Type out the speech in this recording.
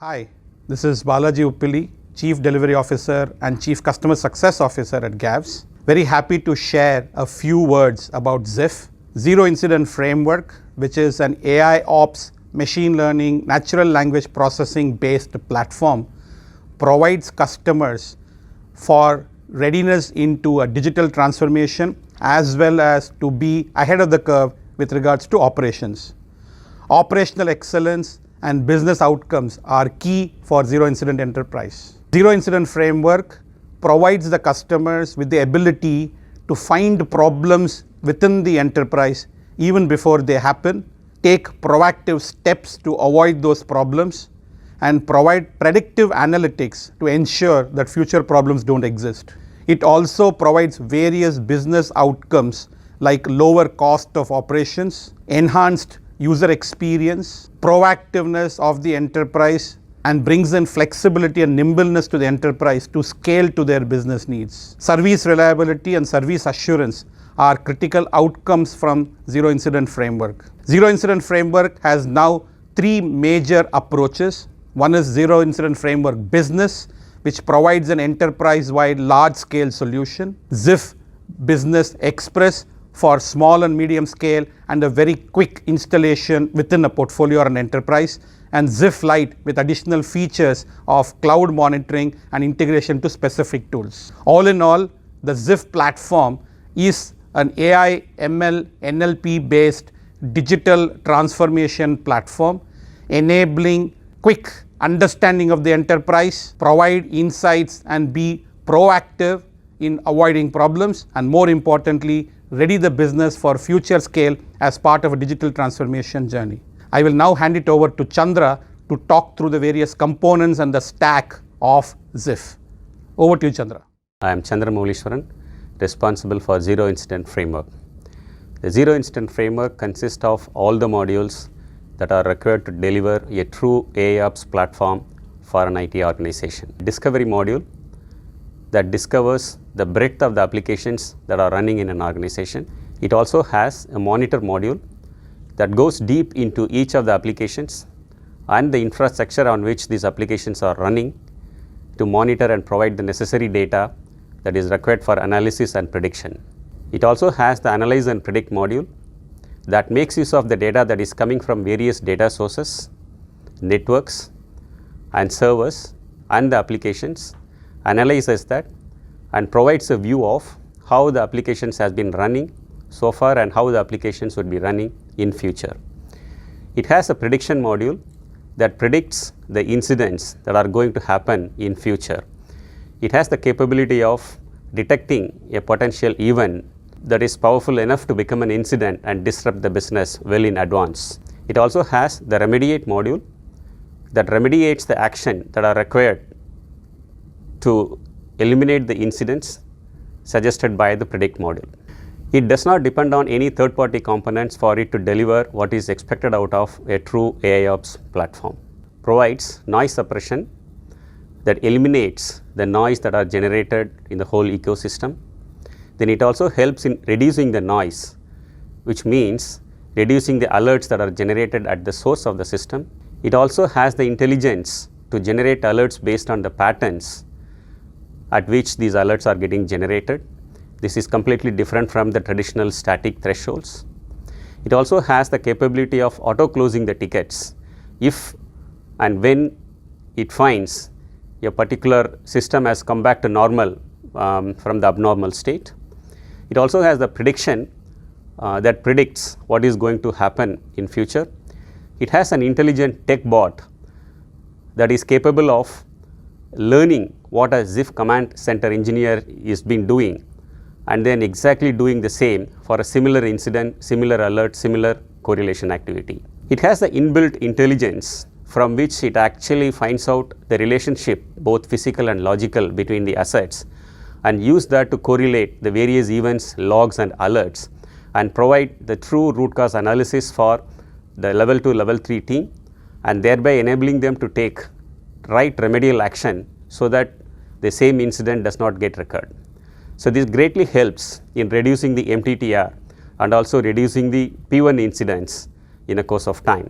Hi, this is Balaji Uppili, Chief Delivery Officer and Chief Customer Success Officer at Gavs. Very happy to share a few words about Ziff, Zero Incident Framework, which is an AI ops, machine learning, natural language processing based platform, provides customers for readiness into a digital transformation as well as to be ahead of the curve with regards to operations. Operational excellence and business outcomes are key for Zero Incident Enterprise. Zero Incident Framework provides the customers with the ability to find problems within the enterprise even before they happen, take proactive steps to avoid those problems, and provide predictive analytics to ensure that future problems don't exist. It also provides various business outcomes like lower cost of operations, enhanced user experience, proactiveness of the enterprise, and brings in flexibility and nimbleness to the enterprise to scale to their business needs. Service reliability and service assurance are critical outcomes from Zero Incident Framework. Zero Incident Framework has now three major approaches. One is Zero Incident Framework Business, which provides an enterprise-wide large-scale solution. Ziff Business Express for small and medium scale and a very quick installation within a portfolio or an enterprise, and Ziff Lite with additional features of cloud monitoring and integration to specific tools. All in all, the Ziff platform is an AI, ML, NLP based digital transformation platform enabling quick understanding of the enterprise, provide insights and be proactive in avoiding problems, and more importantly, ready the business for future scale as part of a digital transformation journey. I will now hand it over to Chandra to talk through the various components and the stack of Ziff. Over to you, Chandra. I am Chandra Moolishwaran, responsible for Zero Incident Framework. The Zero Incident Framework consists of all the modules that are required to deliver a true AIOps platform for an IT organization. Discovery module that discovers the breadth of the applications that are running in an organization. It also has a monitor module that goes deep into each of the applications and the infrastructure on which these applications are running to monitor and provide the necessary data that is required for analysis and prediction. It also has the analyze and predict module that makes use of the data that is coming from various data sources, networks and servers and the applications, analyzes that and provides a view of how the applications has been running so far and how the applications would be running in future. It has a prediction module that predicts the incidents that are going to happen in future. It has the capability of detecting a potential event that is powerful enough to become an incident and disrupt the business well in advance. It also has the remediate module that remediates the action that are required to eliminate the incidents suggested by the predict module. It does not depend on any third-party components for it to deliver what is expected out of a true AIOps platform. Provides noise suppression that eliminates the noise that are generated in the whole ecosystem. Then it also helps in reducing the noise, which means reducing the alerts that are generated at the source of the system. It also has the intelligence to generate alerts based on the patterns at which these alerts are getting generated. This is completely different from the traditional static thresholds. It also has the capability of auto closing the tickets if and when it finds a particular system has come back to normal from the abnormal state. It also has the prediction that predicts what is going to happen in future. It has an intelligent tech bot that is capable of learning what a Ziff command center engineer is been doing and then exactly doing the same for a similar incident, similar alert, similar correlation activity. It has the inbuilt intelligence from which it actually finds out the relationship, both physical and logical, between the assets and use that to correlate the various events, logs and alerts and provide the true root cause analysis for the level 2, level 3 team, and thereby enabling them to take right remedial action so that the same incident does not get recurred. So this greatly helps in reducing the MTTR and also reducing the P1 incidents in a course of time.